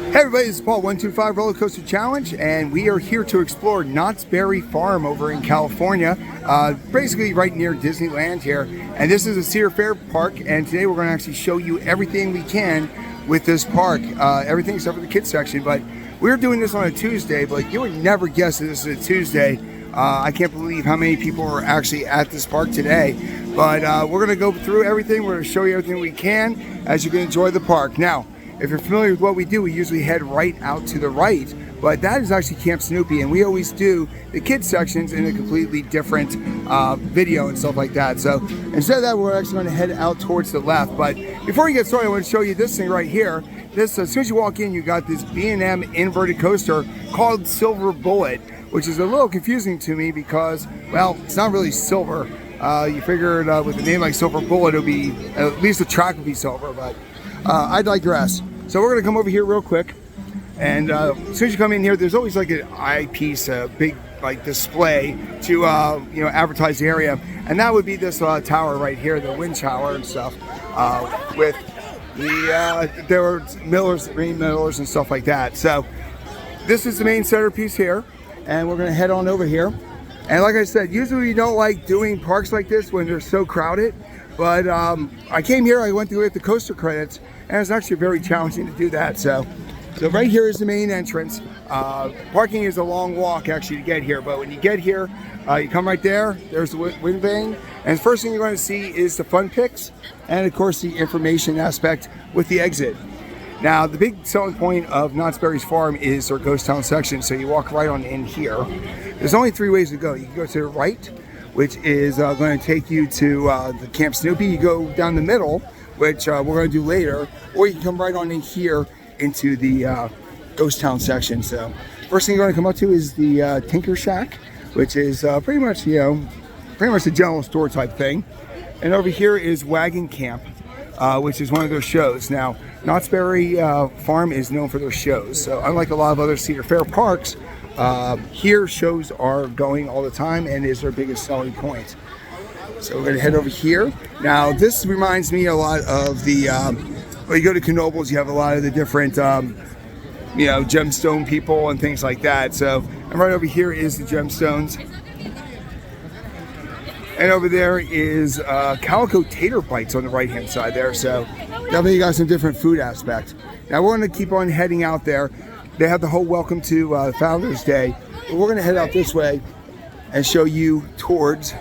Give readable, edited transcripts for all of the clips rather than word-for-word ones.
Hey everybody, this is Paul, 125 Roller Coaster Challenge, and we are here to explore Knott's Berry Farm over in California, basically right near Disneyland here. And this is a Cedar Fair park, and today we're going to actually show you everything we can with this park, everything except for the kids section. But we're doing this on a Tuesday, but you would never guess that this is a Tuesday. I can't believe how many people are actually at this park today. But we're going to go through everything. We're going to show you everything we can as you can enjoy the park. Now, if you're familiar with what we do, we usually head right out to the right, but that is actually Camp Snoopy, and we always do the kids sections in a completely different video and stuff like that. So instead of that, we're actually going to head out towards the left. But before we get started, I want to show you this thing right here. This, as soon as you walk in, you got this B&M inverted coaster called Silver Bullet, which is a little confusing to me because, well, it's not really silver. You figured with a name like Silver Bullet, it would be, at least the track would be silver, but I digress. So we're going to come over here real quick, and as soon as you come in here, there's always like an eyepiece, a big like display to you know, advertise the area, and that would be this tower right here, the wind tower and stuff, with the there were millers, rain millers and stuff like that. So this is the main centerpiece here, and we're going to head on over here. And like I said, usually we don't like doing parks like this when they're so crowded. But I came here, I went through it, the coaster credits, and it's actually very challenging to do that. So right here is the main entrance. Parking is a long walk actually to get here, but when you get here, you come right there, there's the wind vane, and the first thing you're going to see is the fun picks, and of course the information aspect with the exit. Now, the big selling point of Knott's Berry Farm is their ghost town section, so you walk right on in here. There's only three ways to go. You can go to the right, which is going to take you to the Camp Snoopy. You go down the middle, which we're going to do later, or you can come right on in here into the Ghost Town section. So first thing you're going to come up to is the Tinker Shack, which is pretty much, you know, pretty much a general store type thing. And over here is Wagon Camp, which is one of their shows. Now, Knott's Berry Farm is known for their shows. So unlike a lot of other Cedar Fair parks, here shows are going all the time and is their biggest selling point. So we're going to head over here. Now this reminds me a lot of the, when you go to Knoebels, you have a lot of the different, you know, gemstone people and things like that. So, and right over here is the gemstones. And over there is Calico Tater Bites on the right hand side there. So definitely got some different food aspect. Now we're going to keep on heading out there. They have the whole welcome to Founders Day. But we're going to head out this way and show you towards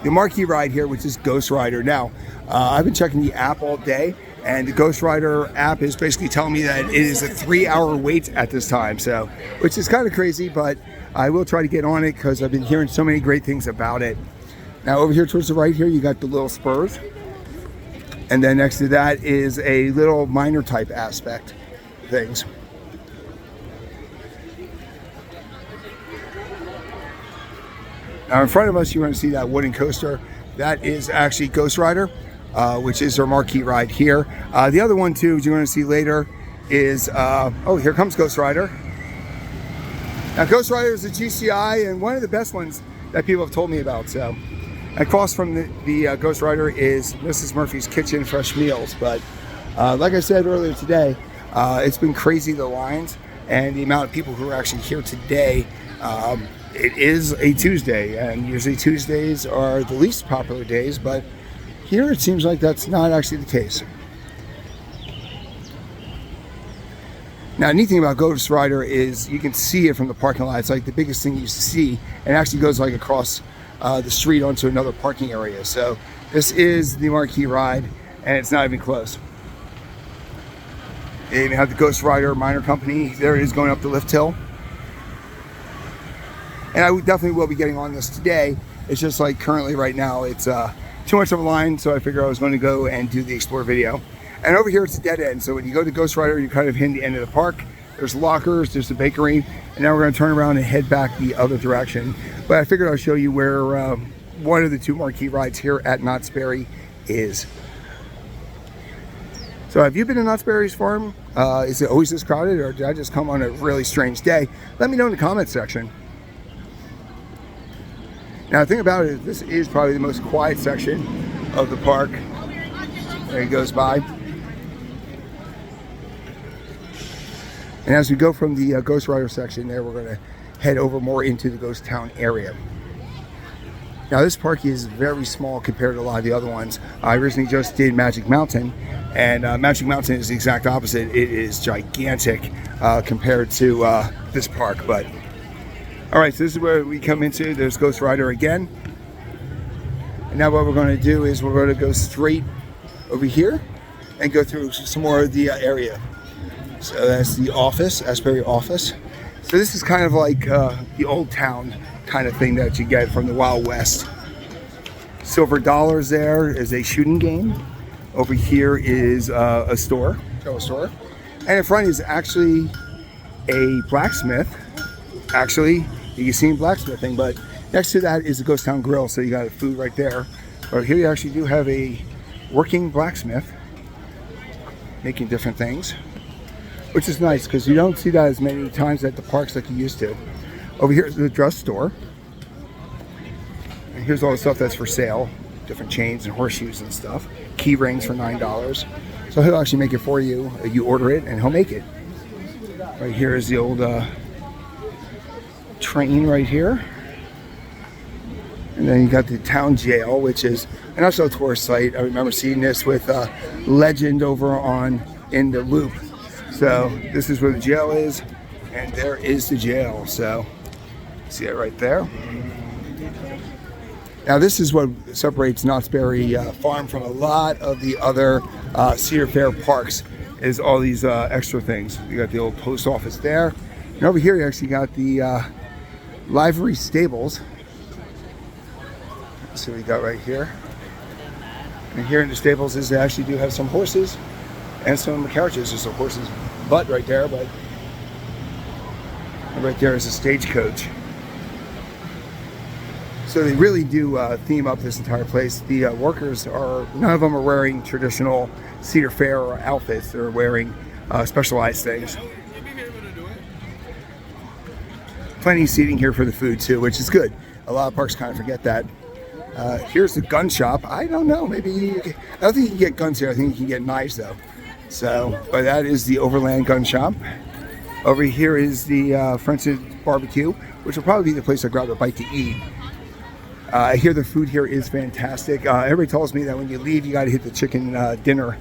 the marquee ride here, which is GhostRider. Now, I've been checking the app all day, and the GhostRider app is basically telling me that it is a 3-hour wait at this time. So, which is kind of crazy, but I will try to get on it because I've been hearing so many great things about it. Now, over here towards the right here, you got the little spurs. And then next to that is a little minor type aspect things. Now in front of us, you're going to see that wooden coaster. That is actually GhostRider, which is our marquee ride here. The other one too, you're going to see later, is, oh, here comes GhostRider. Now GhostRider is a GCI and one of the best ones that people have told me about. So across from the GhostRider is Mrs. Murphy's Kitchen Fresh Meals. But like I said earlier today, it's been crazy, the lines and the amount of people who are actually here today. It is a Tuesday, and usually Tuesdays are the least popular days, but here it seems like that's not actually the case. Now, the neat thing about GhostRider is you can see it from the parking lot. It's like the biggest thing you see, and it actually goes like across the street onto another parking area. So this is the marquee ride, and it's not even close. They even have the GhostRider Minor Company. There it is going up the lift hill. And I definitely will be getting on this today. It's just like currently right now, it's too much of a line, so I figured I was going to go and do the explore video. And over here, it's a dead end. So when you go to GhostRider, you're kind of in the end of the park. There's lockers, there's a bakery, and now we're going to turn around and head back the other direction. But I figured I'll show you where one of the two marquee rides here at Knott's Berry is. So have you been to Knott's Berry's farm? Is it always this crowded, or did I just come on a really strange day? Let me know in the comments section. Now, the thing about it is this is probably the most quiet section of the park. There he goes by. And as we go from the GhostRider section there, we're going to head over more into the ghost town area. Now this park is very small compared to a lot of the other ones. I recently just did Magic Mountain, and Magic Mountain is the exact opposite. It is gigantic compared to this park. But all right, so this is where we come into. There's GhostRider again. And now what we're going to do is we're going to go straight over here and go through some more of the area. So that's the office, Asbury office. So this is kind of like the old town kind of thing that you get from the Wild West. Silver dollars there is a shooting game. Over here is a store, and in front is actually a blacksmith. Actually, you can see blacksmithing, but next to that is a ghost town grill, so you got food right there. But here you actually do have a working blacksmith making different things, which is nice because you don't see that as many times at the parks like you used to. Over here is the dress store. And here's all the stuff that's for sale. Different chains and horseshoes and stuff. Key rings for $9. So he'll actually make it for you. You order it and he'll make it. Right here is the old train right here. And then you got the town jail, which is an also tourist site. I remember seeing this with Legend over in the Loop. So this is where the jail is, and there is the jail. So see it right there. Now this is what separates Knott's Berry Farm from a lot of the other Cedar Fair parks, is all these extra things. You got the old post office there, and over here you actually got the livery stables. So we got right here. And here in the stables is they actually do have some horses and some carriages. There's a horse's butt right there, but right there is a stagecoach. So they really do theme up this entire place. The workers are, none of them are wearing traditional Cedar Fair outfits. They're wearing specialized things. Plenty of seating here for the food too, which is good. A lot of parks kind of forget that. Here's the gun shop. I don't know, maybe, I don't think you can get guns here. I think you can get knives though. So, but that is the Overland Gun Shop. Over here is the French's Barbecue, which will probably be the place I grab a bite to eat. I hear the food here is fantastic. Everybody tells me that when you leave, you got to hit the chicken dinner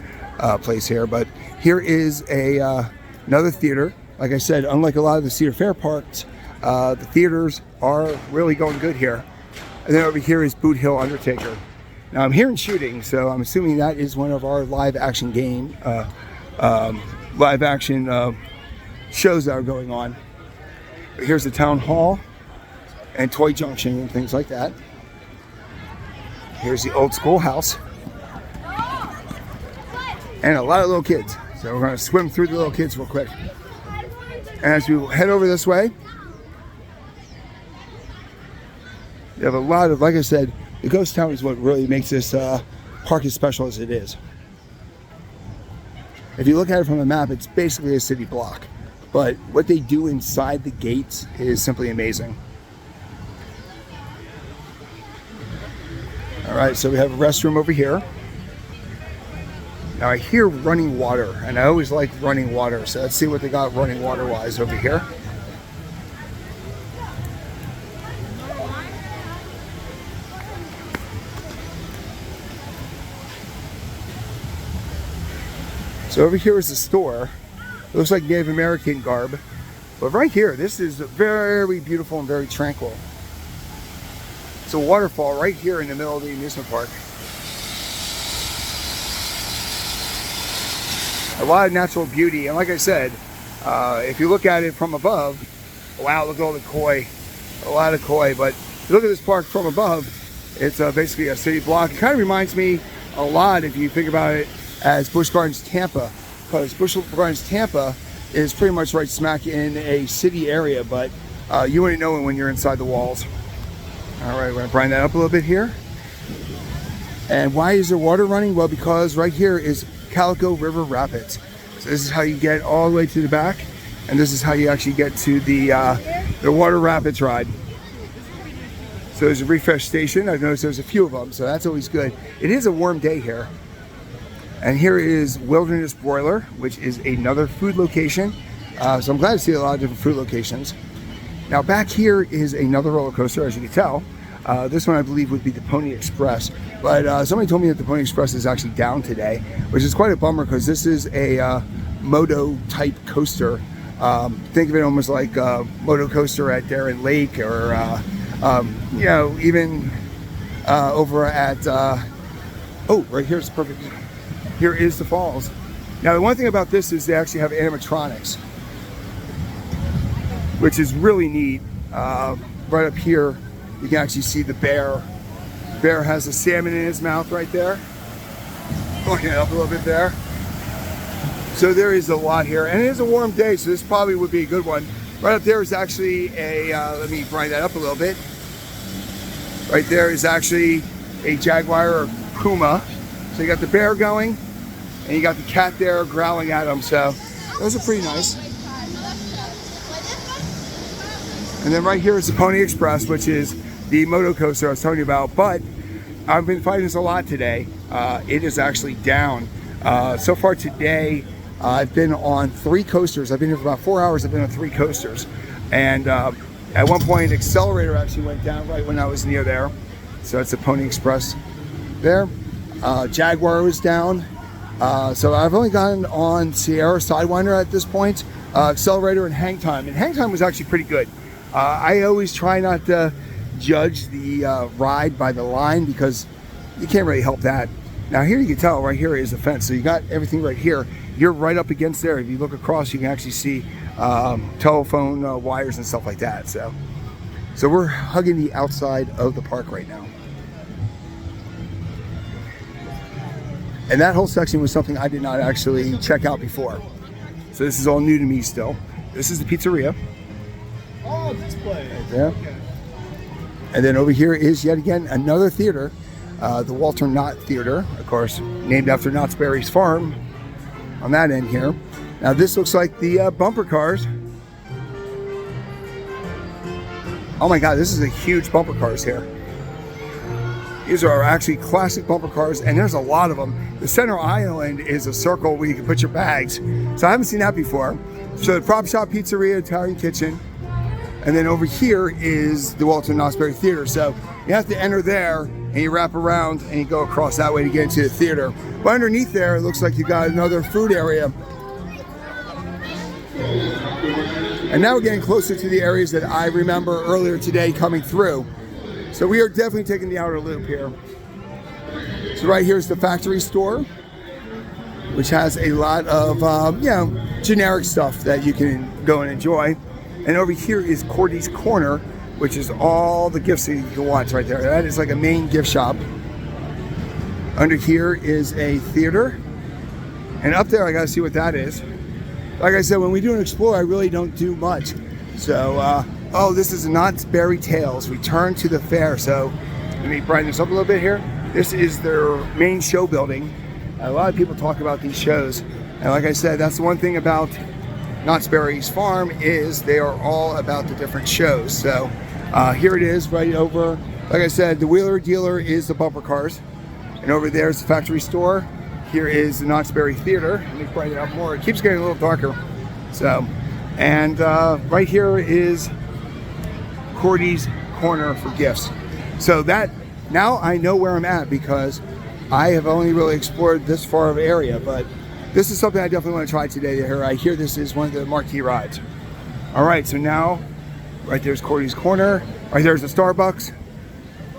place here. But here is another theater. Like I said, unlike a lot of the Cedar Fair parks, the theaters are really going good here. And then over here is Boot Hill Undertaker. Now I'm hearing shooting, so I'm assuming that is one of our live action shows that are going on. But here's the town hall and Toy Junction and things like that. Here's the old schoolhouse and a lot of little kids. So we're going to swim through the little kids real quick. And as we head over this way, you have a lot of, like I said, the ghost town is what really makes this park as special as it is. If you look at it from a map, it's basically a city block. But what they do inside the gates is simply amazing. All right, so we have a restroom over here. Now I hear running water, and I always like running water. So let's see what they got running water-wise over here. So over here is the store. It looks like Native American garb. But right here, this is very beautiful and very tranquil. It's a waterfall right here in the middle of the amusement park. A lot of natural beauty. And like I said, if you look at it from above, wow, look at all the koi. A lot of koi. But if you look at this park from above, it's basically a city block. It kind of reminds me a lot, if you think about it, as Busch Gardens Tampa, because Busch Gardens Tampa is pretty much right smack in a city area, but you wouldn't know it when you're inside the walls. All right, we're going to brine that up a little bit here. And why is there water running? Well, because right here is Calico River Rapids. So this is how you get all the way to the back, and this is how you actually get to the water rapids ride. So there's a refresh station. I've noticed there's a few of them, so that's always good. It is a warm day here. And here is Wilderness Broiler, which is another food location. So I'm glad to see a lot of different food locations. Now back here is another roller coaster, as you can tell. This one I believe would be the Pony Express, but somebody told me that the Pony Express is actually down today, which is quite a bummer because this is a moto type coaster. Think of it almost like a moto coaster at Darien Lake, or you know, even over at oh, right here's perfect. Here is the falls. Now the one thing about this is they actually have animatronics, which is really neat. Right up here you can actually see the bear. Bear has a salmon in his mouth right there. Looking it up a little bit there. So there is a lot here, and it is a warm day, so this probably would be a good one. Right up there is actually a, let me brighten that up a little bit. Right there is actually a jaguar or puma. So you got the bear going, and you got the cat there growling at him, so those are pretty nice. And then right here is the Pony Express, which is the moto coaster I was telling you about, but I've been fighting this a lot today. It is actually down. So far today, I've been on 3 coasters. I've been here for about 4 hours. I've been on 3 coasters. And at one point, Accelerator actually went down right when I was near there. So it's the Pony Express there. Jaguar was down. So I've only gotten on Sierra Sidewinder at this point, Accelerator, and Hang Time. And Hang Time was actually pretty good. I always try not to judge the ride by the line because you can't really help that. Now here you can tell right here is the fence, so you got everything right here. You're right up against there. If you look across, you can actually see telephone wires and stuff like that. So we're hugging the outside of the park right now. And that whole section was something I did not actually check out before. So this is all new to me still. This is the pizzeria. Oh, display. Right there. And then over here is yet again another theater. The Walter Knott Theater, of course, named after Knott's Berry's farm on that end here. Now this looks like the bumper cars. Oh my God, this is a huge bumper cars here. These are actually classic bumper cars, and there's a lot of them. The center island is a circle where you can put your bags. So I haven't seen that before. So the Prop Shop Pizzeria, Italian Kitchen. And then over here is the Walter Knott's Berry Theater. So you have to enter there, and you wrap around, and you go across that way to get into the theater. But underneath there, it looks like you got another food area. And now we're getting closer to the areas that I remember earlier today coming through. So we are definitely taking the outer loop here. So right here is the factory store, which has a lot of, you know, generic stuff that you can go and enjoy. And over here is Cordy's Corner, which is all the gifts that you can watch right there. That is like a main gift shop. Under here is a theater. And up there, I gotta see what that is. Like I said, when we do an explore, I really don't do much. So, oh, this is Knott's Berry Tales, Return to the Fair. So, let me brighten this up a little bit here. This is their main show building. A lot of people talk about these shows. And like I said, that's the one thing about Knott's Berry's farm is they are all about the different shows. So, here it is right over. Like I said, the Wheeler Dealer is the bumper cars. And over there is the factory store. Here is the Knott's Berry Theater. Let me brighten it up more. It keeps getting a little darker. So, and right here is Cordy's Corner for gifts. So that, now I know where I'm at because I have only really explored this far of area, but this is something I definitely want to try today here. I hear this is one of the marquee rides. All right, so now, right there's Cordy's Corner, right there's the Starbucks,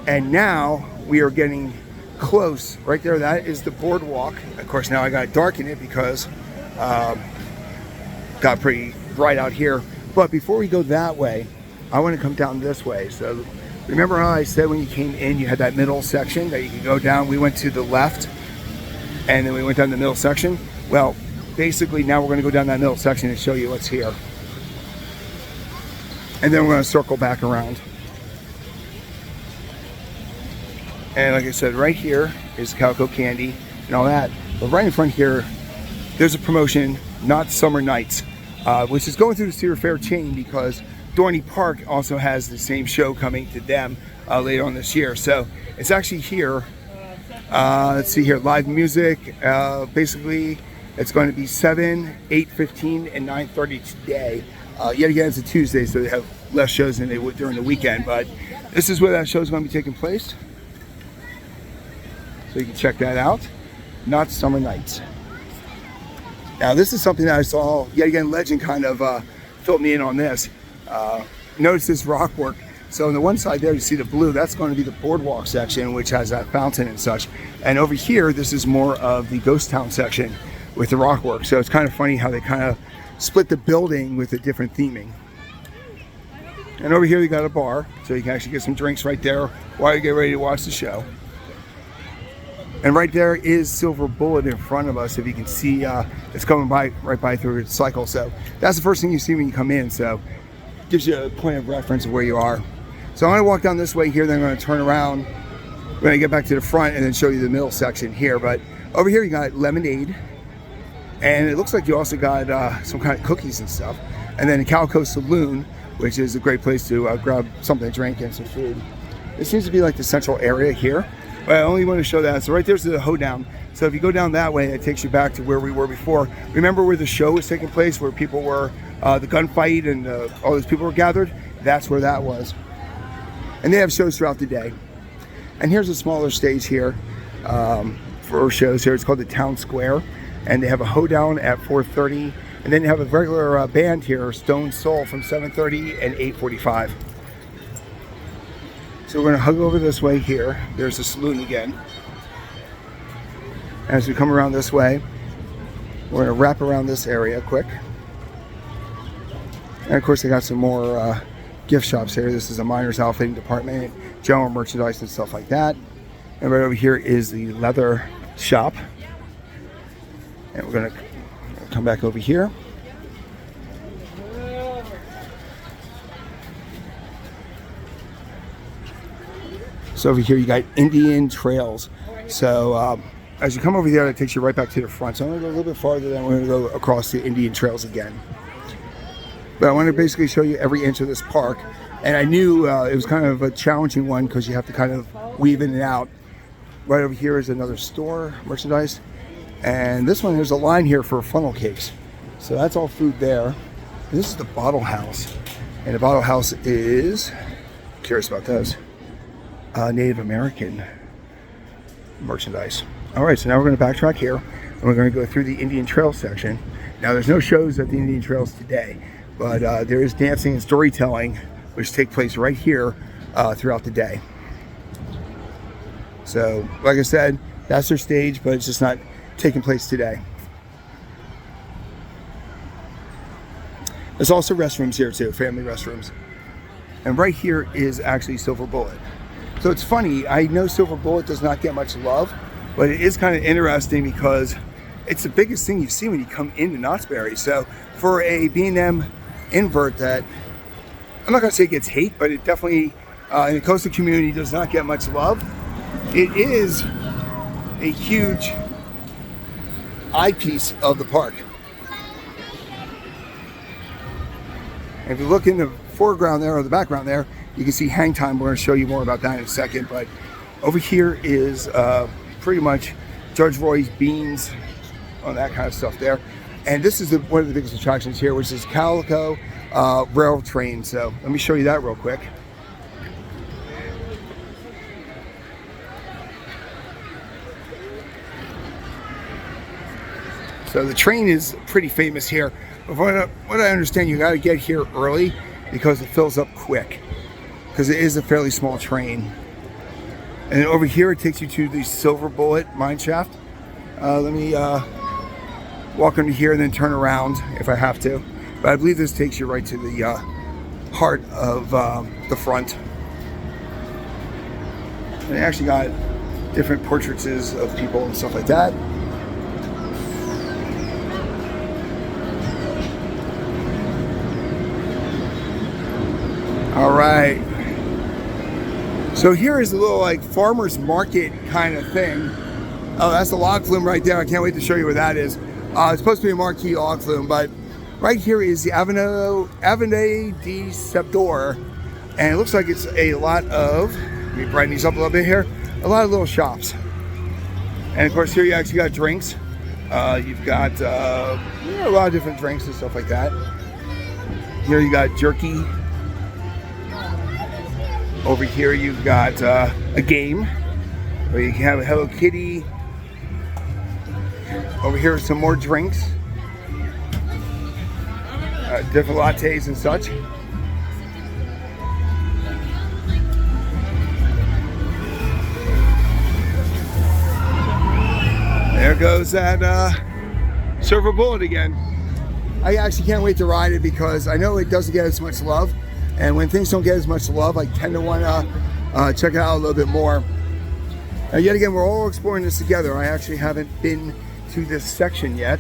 and now we are getting close. Right there, that is the Boardwalk. Of course, now I got to darken it because got pretty bright out here. But before we go that way, I want to come down this way. So remember how I said when you came in, you had that middle section that you could go down? We went to the left, and then we went down the middle section. Well, basically now we're going to go down that middle section and show you what's here. And then we're going to circle back around. And like I said, right here is Calico candy and all that. But right in front here, there's a promotion, Knott Summer Nights, which is going through the Cedar Fair chain because Dorney Park also has the same show coming to them later on this year. So it's actually here. Let's see here, live music. Basically, It's going to be 7, 8:15, and 9:30 today. Yet again, it's a Tuesday, so they have less shows than they would during the weekend. But this is where that show is going to be taking place. So you can check that out. Knott Summer Nights. Now this is something that I saw, yet again, Legend kind of filled me in on this. Notice this rock work. So on the one side there, you see the blue, that's going to be the Boardwalk section, which has that fountain and such. And over here, this is more of the Ghost Town section with the rock work. So it's kind of funny how they kind of split the building with a different theming. And over here, we got a bar, so you can actually get some drinks right there while you get ready to watch the show. And right there is Silver Bullet in front of us. If you can see, it's coming by right by through its cycle. So that's the first thing you see when you come in. So it gives you a point of reference of where you are. So I'm going to walk down this way here, then I'm going to turn around. We're going to get back to the front and then show you the middle section here. But over here you got lemonade. And it looks like you also got some kind of cookies and stuff. And then the Calico Saloon, which is a great place to grab something to drink and some food. It seems to be like the central area here. But I only want to show that. So right there's the hoedown. So if you go down that way, it takes you back to where we were before. Remember where the show was taking place, where people were, the gunfight and all those people were gathered? That's where that was. And they have shows throughout the day. And here's a smaller stage here for shows here. It's called the Town Square. And they have a hoedown at 4:30. And then they have a regular band here, Stone Soul, from 7:30 and 8:45. So we're going to hug over this way here. There's the saloon again. As we come around this way, we're going to wrap around this area quick. And of course, they got some more gift shops here. This is a miners outfitting department, general merchandise and stuff like that. And right over here is the leather shop. And we're going to come back over here. So over here you got Indian Trails. So as you come over there, it takes you right back to the front. So I'm going to go a little bit farther, then we're going to go across the Indian Trails again. But I want to basically show you every inch of this park. And I knew it was kind of a challenging one because you have to kind of weave in and out. Right over here is another store, merchandise. And this one, there's a line here for funnel cakes. So that's all food there. And this is the Bottle House. And the Bottle House is, curious about those, Native American merchandise. All right, so now we're going to backtrack here. And we're going to go through the Indian Trails section. Now, there's no shows at the Indian Trails today. But there is dancing and storytelling, which take place right here throughout the day. So, like I said, that's their stage, but it's just not taking place today. There's also restrooms here too, family restrooms. And right here is actually Silver Bullet. So it's funny, I know Silver Bullet does not get much love, but it is kind of interesting because it's the biggest thing you see when you come into Knott's Berry. So for a B&M invert that, I'm not going to say it gets hate, but it definitely, in the coastal community, does not get much love. It is a huge eyepiece of the park. And if you look in the foreground there, or the background there, you can see Hang Time. We're going to show you more about that in a second. But over here is pretty much Judge Roy's beans, on that kind of stuff there. And this is one of the biggest attractions here, which is Calico Rail Train. So let me show you that real quick. So the train is pretty famous here. But what I understand, you got to get here early because it fills up quick. Because it is a fairly small train. And then over here, it takes you to the Silver Bullet mine shaft. Let me walk under here and then turn around if I have to. But I believe this takes you right to the heart of the front. And they actually got different portraits of people and stuff like that. All right. So here is a little like farmer's market kind of thing. Oh, that's a log flume right there. I can't wait to show you where that is. It's supposed to be a marquee log flume, but right here is the Avenue de Sebdor. And it looks like it's a lot of, let me brighten these up a little bit here, a lot of little shops. And of course here you actually got drinks. You've got a lot of different drinks and stuff like that. Here you got jerky. Over here you've got a game where you can have a Hello Kitty. Over here are some more drinks. Different lattes and such. There goes that Silver Bullet again. I actually can't wait to ride it because I know it doesn't get as much love. And when things don't get as much love, I tend to want to check it out a little bit more. Now, yet again, we're all exploring this together. I actually haven't been to this section yet.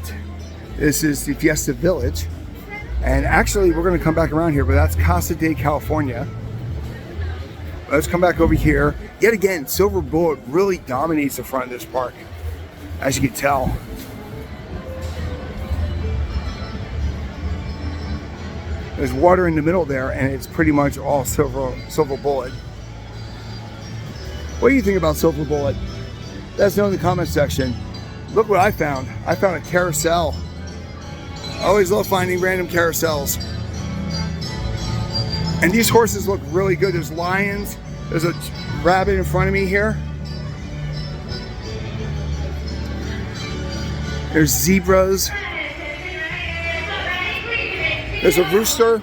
This is the Fiesta Village. And actually, we're going to come back around here, but that's Casa de California. Let's come back over here. Yet again, Silver Bullet really dominates the front of this park, as you can tell. There's water in the middle there, and it's pretty much all Silver Bullet. What do you think about Silver Bullet? Let us know in the comment section. Look what I found. I found a carousel. I always love finding random carousels. And these horses look really good. There's lions. There's a rabbit in front of me here. There's zebras. There's a rooster.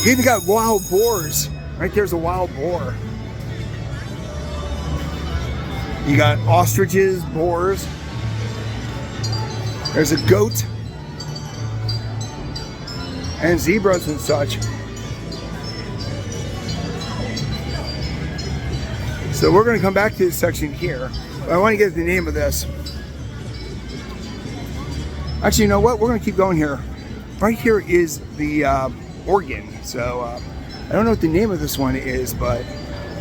You even got wild boars. Right there's a wild boar. You got ostriches, boars. There's a goat. And zebras and such. So we're going to come back to this section here. But I want to get the name of this. Actually, you know what? We're going to keep going here. Right here is the organ. So I don't know what the name of this one is, but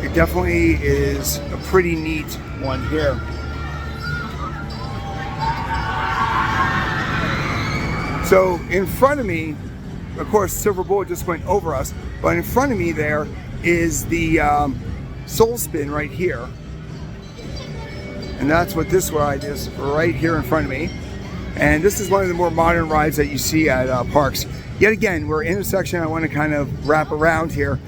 it definitely is a pretty neat one here. So in front of me, of course, Silver Bullet just went over us, but in front of me there is the Soul Spin right here. And that's what this ride is right here in front of me. And this is one of the more modern rides that you see at parks. Yet again, we're in a section I want to kind of wrap around here.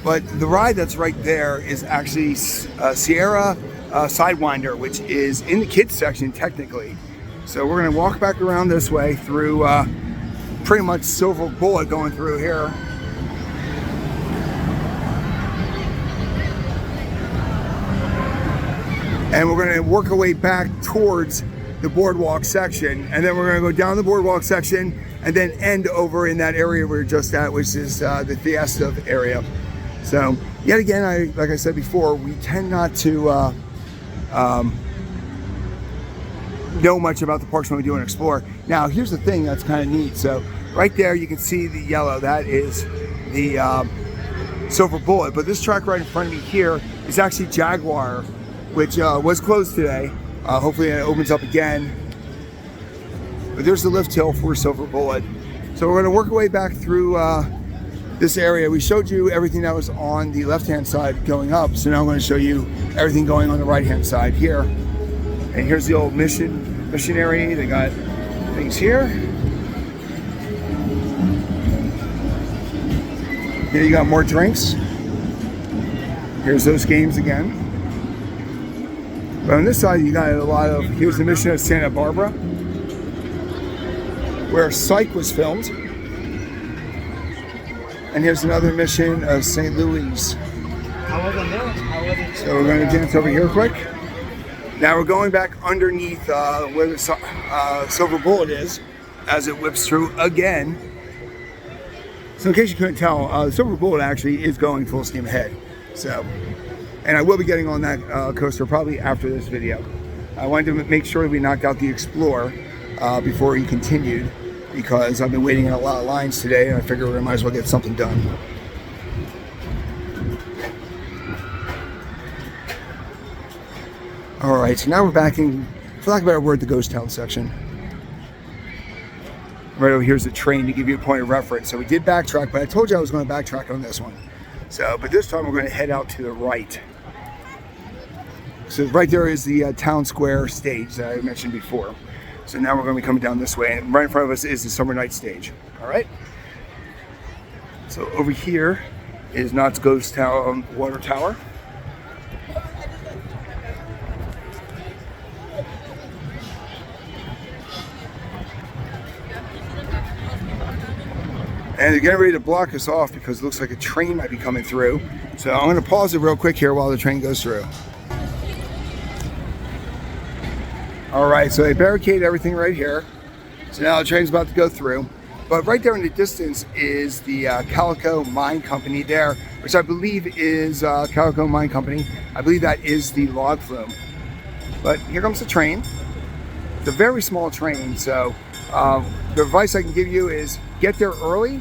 But the ride that's right there is actually Sierra Sidewinder, which is in the kids section technically. So we're going to walk back around this way through pretty much Silver Bullet going through here. And we're going to work our way back towards the Boardwalk section. And then we're going to go down the Boardwalk section and then end over in that area we're just at, which is the Fiesta area. So, yet again, like I said before, we tend not to know much about the parks when we do an explore. Now, here's the thing that's kind of neat. So, right there, you can see the yellow. That is the Silver Bullet. But this track right in front of me here is actually Jaguar, which was closed today. Hopefully it opens up again. But there's the lift hill for Silver Bullet. So we're going to work our way back through this area. We showed you everything that was on the left-hand side going up. So now I'm going to show you everything going on the right-hand side here. And here's the old missionary. They got things here. Here you got more drinks. Here's those games again. But on this side, you got a lot of, here's the mission of Santa Barbara, where Psych was filmed. And here's another mission of St. Louis. So we're going to dance over here quick. Now we're going back underneath where the Silver Bullet is, as it whips through again. So in case you couldn't tell, the Silver Bullet actually is going full steam ahead. So. And I will be getting on that coaster probably after this video. I wanted to make sure we knocked out the Explorer before we continued, because I've been waiting in a lot of lines today and I figured we might as well get something done. Alright, so now we're back in, for lack of a better word, the Ghost Town section. Right over here's the train to give you a point of reference. So we did backtrack, but I told you I was going to backtrack on this one. So, but this time we're going to head out to the right. So right there is the town square stage that I mentioned before. So now we're going to be coming down this way, and right in front of us is the summer night stage. All right. So over here is Knott's Ghost Town Water Tower. And they're getting ready to block us off because it looks like a train might be coming through. So I'm going to pause it real quick here while the train goes through. All right, so they barricade everything right here. So now the train's about to go through. But right there in the distance is the Calico Mine Company there, which I believe is Calico Mine Company. I believe that is the log flume. But here comes the train. It's a very small train, so the advice I can give you is get there early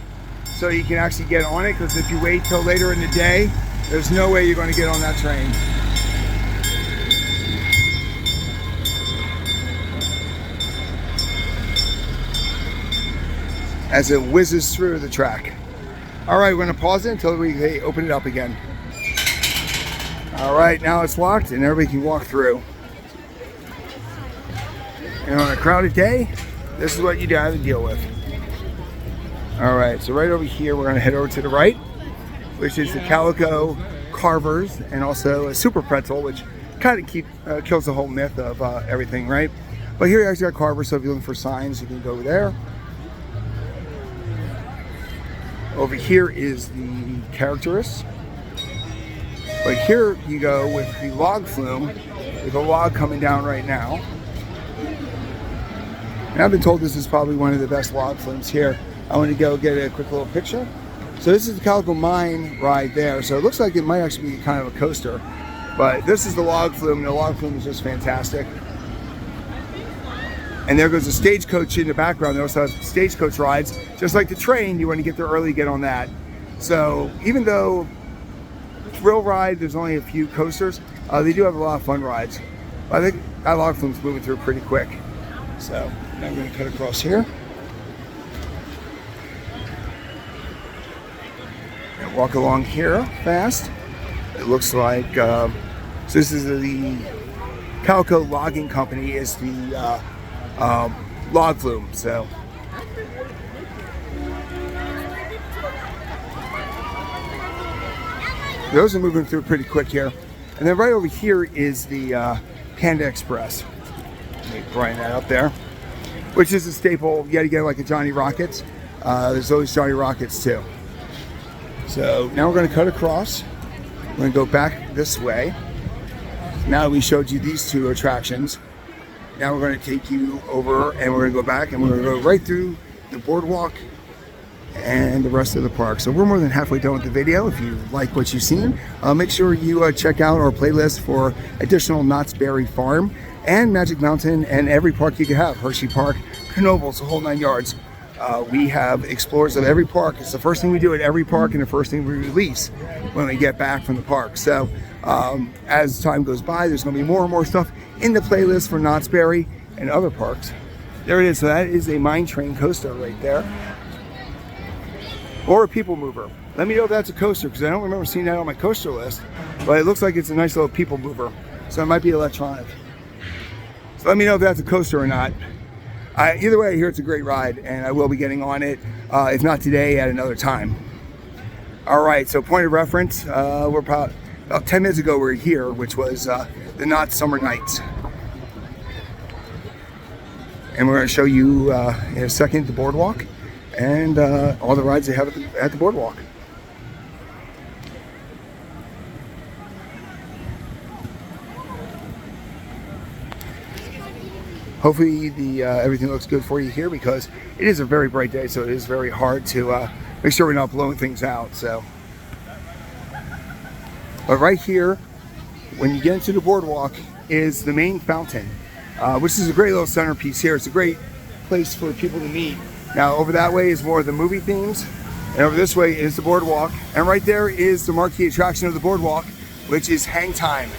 so you can actually get on it, because if you wait till later in the day, there's no way you're going to get on that train. As it whizzes through the track. All right, we're going to pause it until they open it up again. All right, now it's locked and everybody can walk through. And on a crowded day, this is what you have to deal with. All right, so right over here, we're going to head over to the right, which is the Calico Carvers and also a Super Pretzel, which kind of kills the whole myth of everything, right? But here you actually got Carvers, so if you're looking for signs, you can go there. Over here is the Characterists. But here you go with the log flume, with a log coming down right now. And I've been told this is probably one of the best log flumes here. I want to go get a quick little picture. So this is the Calico Mine ride there. So it looks like it might actually be kind of a coaster. But this is the log flume, and the log flume is just fantastic. And there goes a stagecoach in the background. They also have stagecoach rides. Just like the train, you want to get there early, get on that. So even though thrill ride, there's only a few coasters, they do have a lot of fun rides. I think that log flume's moving through pretty quick. So now I'm going to cut across here. And walk along here fast. It looks like, so this is the Calico Logging Company is the log flume. So those are moving through pretty quick here. And then right over here is the Panda Express. Let me brighten that up there, which is a staple. You got to get like a Johnny Rockets. There's always Johnny Rockets too. So now we're going to cut across. We're going to go back this way. Now we showed you these two attractions. Now we're going to take you over and we're going to go back and we're going to go right through the boardwalk and the rest of the park. So we're more than halfway done with the video. If you like what you've seen, make sure you check out our playlist for additional Knott's Berry Farm and Magic Mountain and every park you can have. Hershey Park, Knoebels, the whole 9 yards. We have explorers of every park. It's the first thing we do at every park and the first thing we release when we get back from the park. So as time goes by, there's going to be more and more stuff in the playlist for Knott's Berry and other parks. There it is. So that is a mine train coaster right there. Or a people mover. Let me know if that's a coaster, because I don't remember seeing that on my coaster list. But it looks like it's a nice little people mover. So it might be electronic. So let me know if that's a coaster or not. Either way, I hear it's a great ride, and I will be getting on it, if not today, at another time. All right, so point of reference, we're about 10 minutes ago we were here, which was the Knott Summer Nights. And we're going to show you in a second the boardwalk and all the rides they have at the boardwalk. Hopefully everything looks good for you here, because it is a very bright day, so it is very hard to make sure we're not blowing things out. So, but right here, when you get into the boardwalk, is the main fountain, which is a great little centerpiece here. It's a great place for people to meet. Now over that way is more of the movie themes, and over this way is the boardwalk, and right there is the marquee attraction of the boardwalk, which is Hang Time.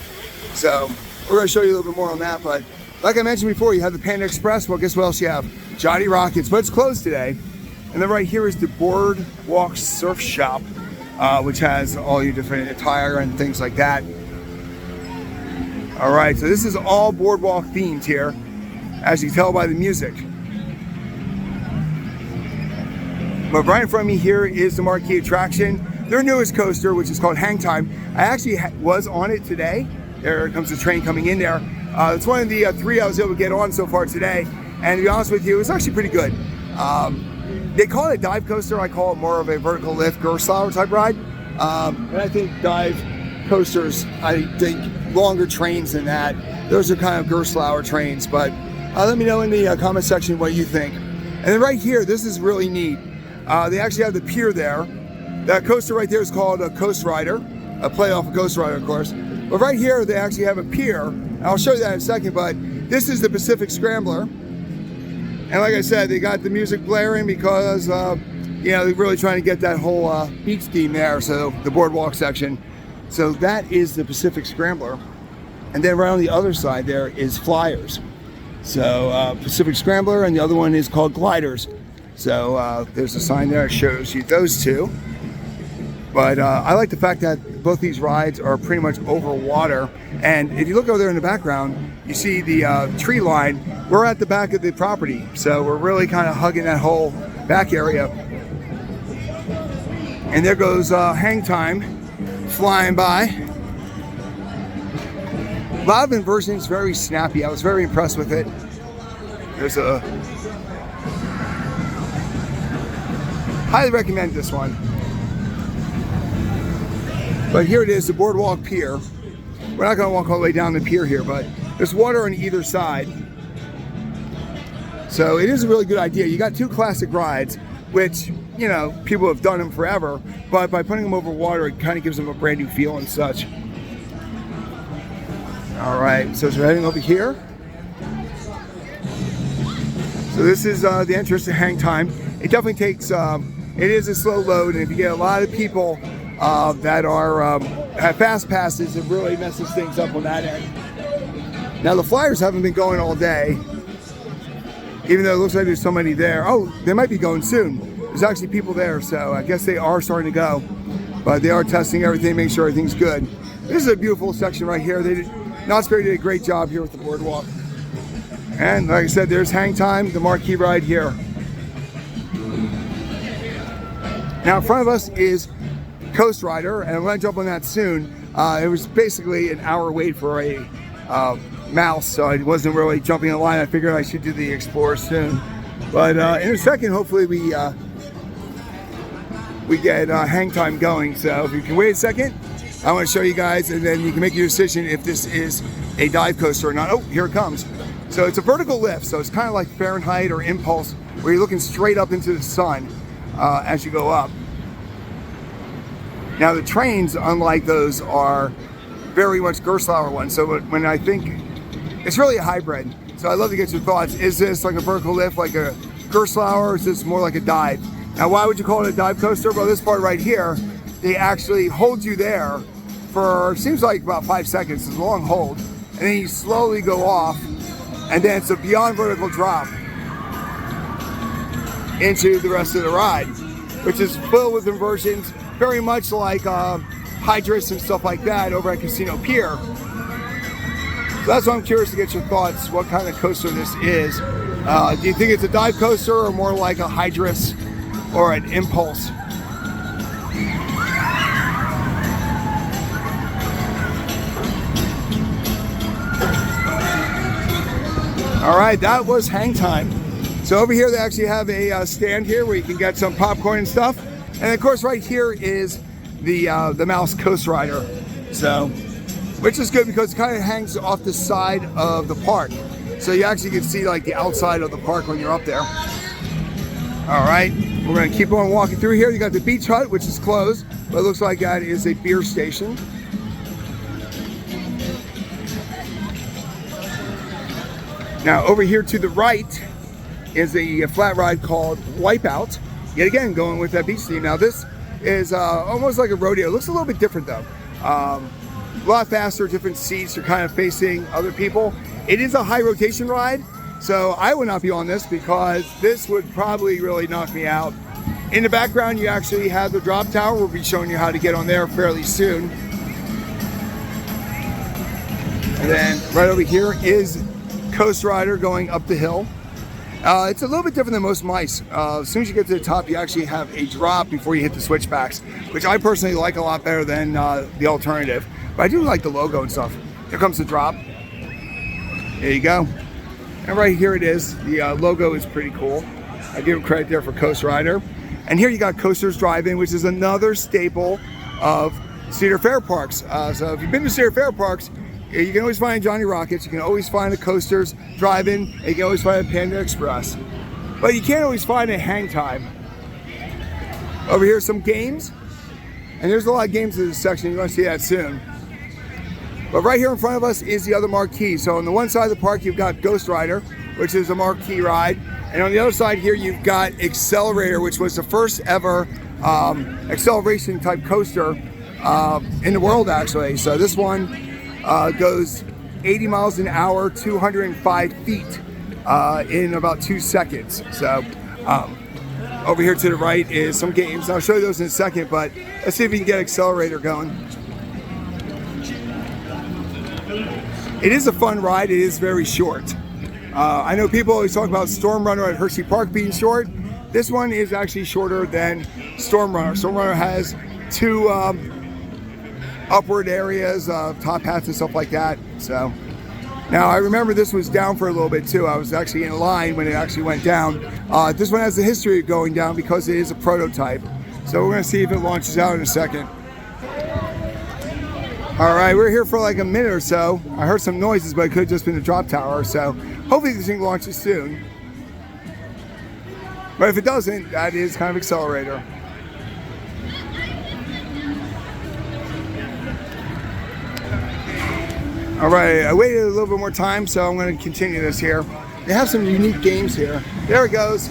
So we're going to show you a little bit more on that, but like I mentioned before, you have the Panda Express. Well, guess what else you have? Johnny Rockets, but it's closed today. And then right here is the Boardwalk Surf Shop, which has all your different attire and things like that. All right, so this is all boardwalk themed here, as you can tell by the music. But right in front of me here is the marquee attraction, their newest coaster, which is called Hang Time. I actually was on it today. There comes the train coming in there. It's one of the 3 I was able to get on so far today. And to be honest with you, it was actually pretty good. They call it a dive coaster. I call it more of a vertical lift Gerstlauer type ride. And I think dive coasters, I think longer trains than that. Those are kind of Gerstlauer trains, but let me know in the comment section what you think. And then right here, this is really neat. They actually have the pier there. That coaster right there is called a GhostRider, a play off of GhostRider, of course. But right here, they actually have a pier. I'll show you that in a second, but this is the Pacific Scrambler. And like I said, they got the music blaring because, you know, they're really trying to get that whole beach theme there, so the boardwalk section. So that is the Pacific Scrambler. And then right on the other side there is Flyers. So Pacific Scrambler, and the other one is called Gliders. So there's a sign there that shows you those two. But I like the fact that both these rides are pretty much over water. And if you look over there in the background, you see the tree line. We're at the back of the property. So we're really kind of hugging that whole back area. And there goes Hang Time flying by. A lot of inversions, very snappy. I was very impressed with it. There's a... highly recommend this one. But here it is, the Boardwalk Pier. We're not going to walk all the way down the pier here, but there's water on either side. So it is a really good idea. You got two classic rides, which, you know, people have done them forever, but by putting them over water, it kind of gives them a brand new feel and such. All right, so we're heading over here. So this is the entrance to Hang Time. It definitely takes, it is a slow load, and if you get a lot of people that are have fast passes, it really messes things up on that end. Now the Flyers haven't been going all day, even though it looks like there's so many there. Oh, they might be going soon. There's actually people there, so I guess they are starting to go. But they are testing everything, making sure everything's good. This is a beautiful section right here. Knott's Berry did a great job here with the boardwalk. And like I said, there's Hang Time, the marquee ride here. Now in front of us is GhostRider, and I'm going to jump on that soon. It was basically an hour wait for a mouse, so I wasn't really jumping in line. I figured I should do the Explorer soon. But in a second, hopefully we get Hang Time going. So if you can wait a second, I want to show you guys, and then you can make your decision if this is a dive coaster or not. Oh, here it comes. So it's a vertical lift, so it's kind of like Fahrenheit or Impulse, where you're looking straight up into the sun as you go up. Now the trains, unlike those, are very much Gerstlauer ones. So when I think, it's really a hybrid. So I'd love to get your thoughts. Is this like a vertical lift, like a Gerstlauer, or is this more like a dive? Now why would you call it a dive coaster? Well, this part right here, they actually hold you there for, seems like about 5 seconds. It's a long hold. And then you slowly go off, and then it's a beyond vertical drop into the rest of the ride, which is filled with inversions, very much like Hydrus and stuff like that over at Casino Pier. So that's why I'm curious to get your thoughts, what kind of coaster this is. Do you think it's a dive coaster or more like a Hydrus or an Impulse? All right, that was Hang Time. So over here they actually have a stand here where you can get some popcorn and stuff. And of course right here is the mouse GhostRider. So, which is good because it kind of hangs off the side of the park. So you actually can see like the outside of the park when you're up there. All right, we're gonna keep on walking through here. You got the beach hut, which is closed, but it looks like that is a beer station. Now over here to the right is a flat ride called Wipeout. Yet again, going with that beach theme. Now this is almost like a rodeo. It looks a little bit different though. A lot faster, different seats. You're kind of facing other people. It is a high rotation ride, so I would not be on this because this would probably really knock me out. In the background, you actually have the drop tower. We'll be showing you how to get on there fairly soon. And then right over here is GhostRider going up the hill. It's a little bit different than most mice. As soon as you get to the top, you actually have a drop before you hit the switchbacks, which I personally like a lot better than the alternative. But I do like the logo and stuff. Here comes the drop. There you go. And right here it is. The logo is pretty cool. I give credit there for GhostRider. And here you got Coasters Drive-In, which is another staple of Cedar Fair parks. So if you've been to Cedar Fair parks, you can always find Johnny Rockets, you can always find a Coasters Drive-In, and you can always find a Panda Express. But you can't always find a hang time. Over here are some games, and there's a lot of games in this section, you're going to see that soon. But right here in front of us is the other marquee. So on the one side of the park, you've got GhostRider, which is a marquee ride. And on the other side here, you've got Accelerator, which was the first ever acceleration type coaster in the world, actually. So this one goes 80 miles an hour, 205 feet in about 2 seconds. So over here to the right is some games. I'll show you those in a second, but let's see if we can get Accelerator going. It is a fun ride. It is very short. I know people always talk about Storm Runner at Hershey Park being short. This one is actually shorter than Storm Runner. Storm Runner has two upward areas, top hats and stuff like that. So now I remember this was down for a little bit too. I was actually in line when it actually went down. This one has the history of going down because it is a prototype. So we're going to see if it launches out in a second. All right, we're here for like a minute or so. I heard some noises, but it could have just been the drop tower. So hopefully this thing launches soon. But if it doesn't, that is kind of Accelerator. All right, I waited a little bit more time, so I'm going to continue this here. They have some unique games here. There it goes.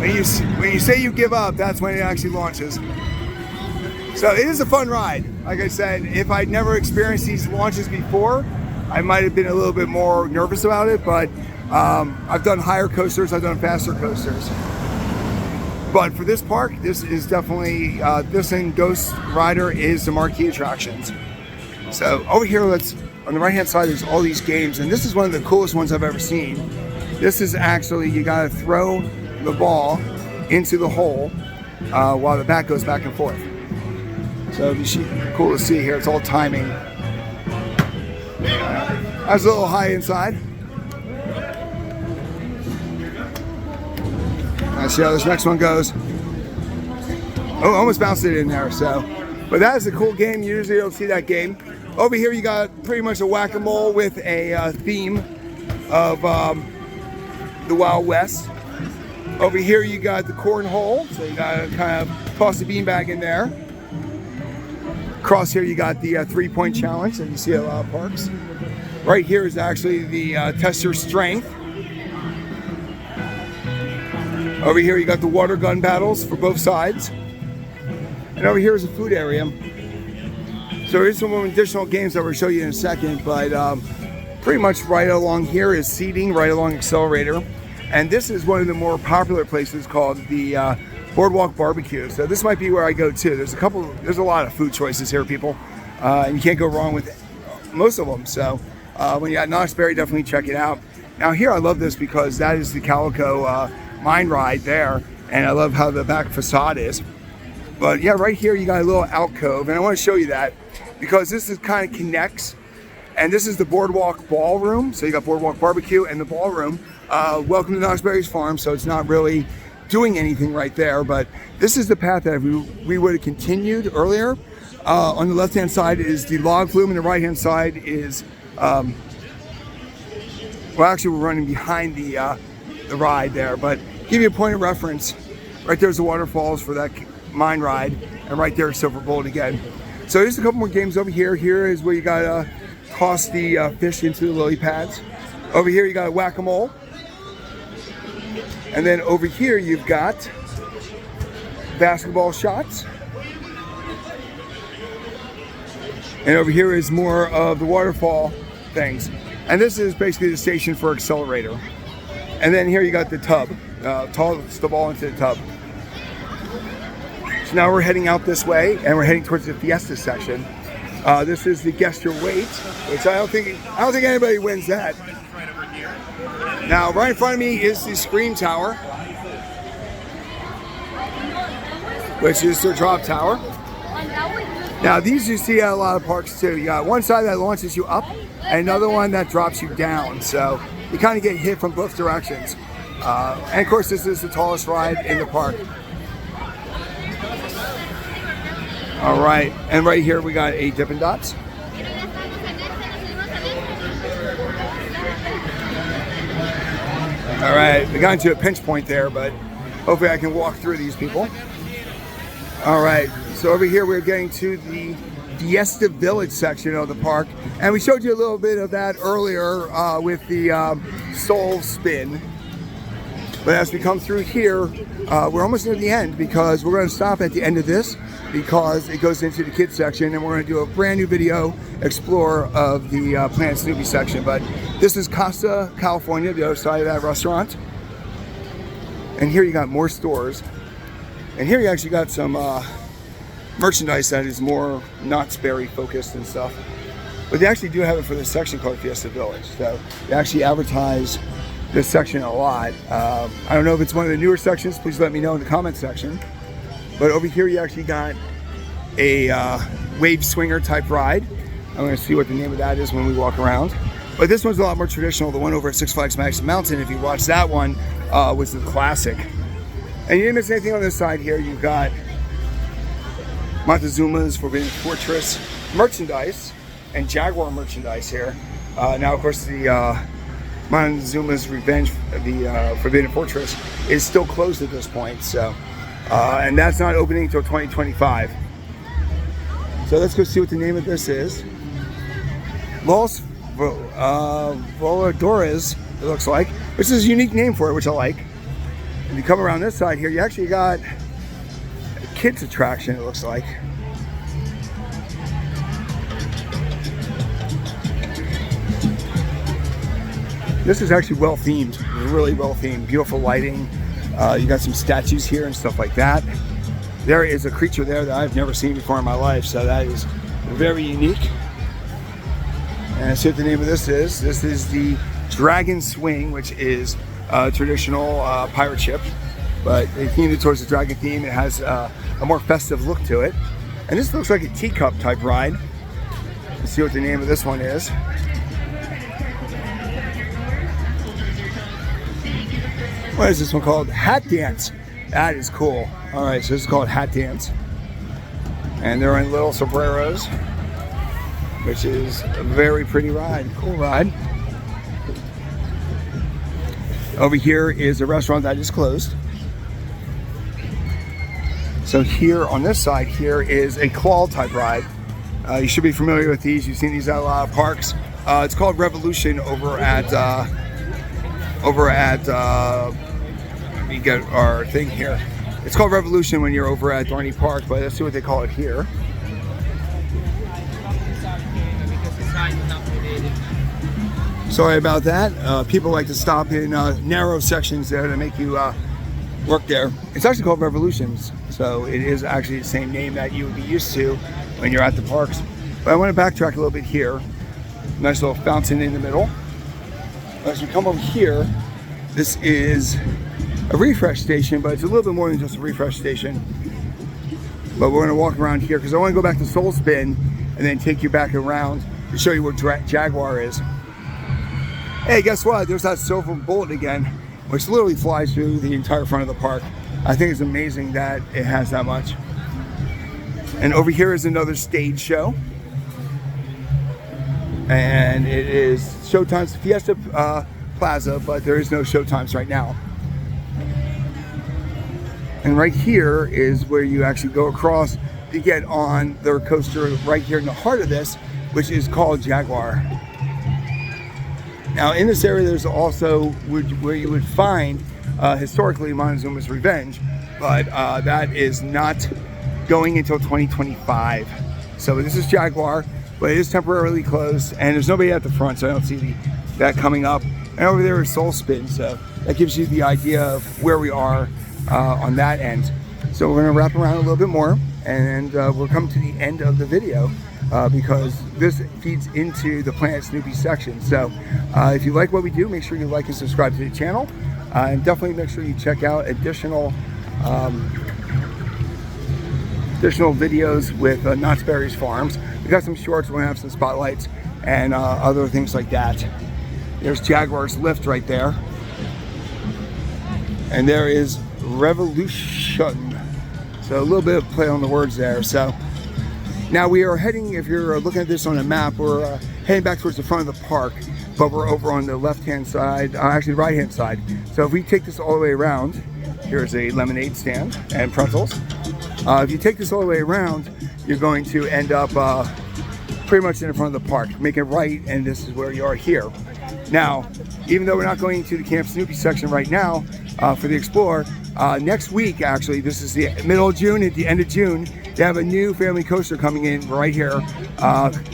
When you say you give up, that's when it actually launches. So it is a fun ride. Like I said, if I'd never experienced these launches before, I might have been a little bit more nervous about it, but I've done higher coasters, I've done faster coasters. But for this park, this is definitely, this and GhostRider is the marquee attractions. So over here, on the right hand side, there's all these games, and this is one of the coolest ones I've ever seen. This is actually, you gotta throw the ball into the hole while the bat goes back and forth. So it'd be cool to see here, it's all timing. That's a little high inside. Let's see how this next one goes. Oh, almost bounced it in there, so. But that is a cool game, you usually don't see that game. Over here you got pretty much a whack-a-mole with a theme of the Wild West. Over here you got the cornhole, so you gotta kind of toss the beanbag in there. Across here you got the three-point challenge that you see at a lot of parks. Right here is actually the test your strength. Over here you got the water gun battles for both sides. And over here is a food area. So there's some additional games that we'll show you in a second, but pretty much right along here is seating, right along Accelerator. And this is one of the more popular places called the Boardwalk Barbecue. So this might be where I go too. There's a lot of food choices here, people. And you can't go wrong with most of them. So when you're at Knott's Berry, definitely check it out. Now here I love this because that is the Calico mine ride there. And I love how the back facade is. But yeah, right here you got a little alcove, and I want to show you that because this is kind of connects. And this is the Boardwalk Ballroom. So you got Boardwalk Barbecue and the Ballroom. Welcome to Knott's Berry's farm, so it's not really doing anything right there, but this is the path that we would have continued earlier. On the left-hand side is the log flume, and the right-hand side is, well, actually we're running behind the ride there, but give you a point of reference. Right there's the waterfalls for that mine ride, and right there is Silver Bullet again. So there's a couple more games over here. Here is where you gotta toss the fish into the lily pads. Over here you got a whack-a-mole. And then over here you've got basketball shots. And over here is more of the waterfall things. And this is basically the station for Accelerator. And then here you got the tub. Toss the ball into the tub. So now we're heading out this way, and we're heading towards the Fiesta section. This is the Guess Your Weight, which I don't think anybody wins that. Now, right in front of me is the Scream Tower, which is their drop tower. Now, these you see at a lot of parks too. You got one side that launches you up, and another one that drops you down. So you kind of get hit from both directions. And of course, this is the tallest ride in the park. All right, and right here we got a Dippin' Dots. All right, we got into a pinch point there, but hopefully I can walk through these people. All right, so over here we're getting to the Fiesta Village section of the park, and we showed you a little bit of that earlier with the Soul Spin. But as we come through here, we're almost near the end because we're going to stop at the end of this because it goes into the kids section, and we're going to do a brand new video explore of the Planet Snoopy section. But this is Costa, California, the other side of that restaurant. And here you got more stores. And here you actually got some merchandise that is more Knott's Berry focused and stuff. But they actually do have it for this section called Fiesta Village. So they actually advertise this section a lot. I don't know if it's one of the newer sections. Please let me know in the comment section. But over here you actually got a wave swinger type ride. I'm going to see what the name of that is when we walk around. But this one's a lot more traditional. The one over at Six Flags Magic Mountain, if you watch that one, was the classic. And you didn't miss anything on this side here. You've got Montezuma's Forbidden Fortress merchandise and Jaguar merchandise here. Now, of course, the Montezuma's Revenge, the Forbidden Fortress, is still closed at this point. So, and that's not opening until 2025. So let's go see what the name of this is. Los Voladores, it looks like, which is a unique name for it, which I like. If you come around this side here, you actually got a kids attraction, it looks like. This is actually well themed, really well themed, beautiful lighting. You got some statues here and stuff like that. There is a creature there that I've never seen before in my life, so that is very unique. And I see what the name of this is. This is the Dragon Swing, which is a traditional pirate ship, but they themed it towards the dragon theme. It has a more festive look to it. And this looks like a teacup type ride. Let's see what the name of this one is. What is this one called? Hat Dance. That is cool. All right, so this is called Hat Dance. And they're in little sombreros, which is a very pretty ride, cool ride. Over here is a restaurant that is closed. So here on this side here is a claw type ride. You should be familiar with these. You've seen these at a lot of parks. It's called Revolution over at we get our thing here. It's called Revolution when you're over at Dorney Park, but let's see what they call it here. Sorry about that. People like to stop in narrow sections there to make you work there. It's actually called Revolutions, so it is actually the same name that you would be used to when you're at the parks. But I want to backtrack a little bit here. Nice little fountain in the middle. As we come over here, this is a refresh station, but it's a little bit more than just a refresh station. But we're going to walk around here because I want to go back to Soul Spin and then take you back around to show you where Jaguar is. Hey, guess what? There's that silver bullet again, which literally flies through the entire front of the park. I think it's amazing that it has that much. And over here is another stage show. And it is Showtime's Fiesta Plaza, but there is no Showtimes right now. And right here is where you actually go across to get on their coaster right here in the heart of this, which is called Jaguar. Now in this area there's also where you would find historically Montezuma's Revenge, but that is not going until 2025. So this is Jaguar, but it is temporarily closed and there's nobody at the front, so I don't see that coming up. And over there is Soul Spin, so that gives you the idea of where we are on that end. So we're going to wrap around a little bit more, and we're coming to the end of the video because this feeds into the Planet Snoopy section. So if you like what we do, make sure you like and subscribe to the channel, and definitely make sure you check out additional videos with Knott's Berry's Farms. We got some shorts, we're going to have some spotlights and other things like that. There's Jaguar's Lift right there. And there is Revolution. So a little bit of play on the words there. So now we are heading, if you're looking at this on a map, we're heading back towards the front of the park, but we're over on the left-hand side, actually the right-hand side. So if we take this all the way around, here's a lemonade stand and pretzels. If you take this all the way around, you're going to end up pretty much in the front of the park. Make it right, and this is where you are here. Now, even though we're not going to the Camp Snoopy section right now for the Explorer, next week, actually, this is the middle of June, at the end of June, they have a new family coaster coming in right here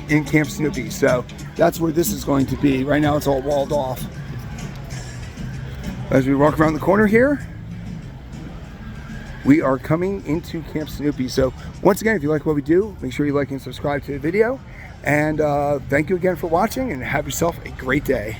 in Camp Snoopy. So that's where this is going to be. Right now it's all walled off. As we walk around the corner here, we are coming into Camp Snoopy. So once again, if you like what we do, make sure you like and subscribe to the video. And thank you again for watching, and have yourself a great day.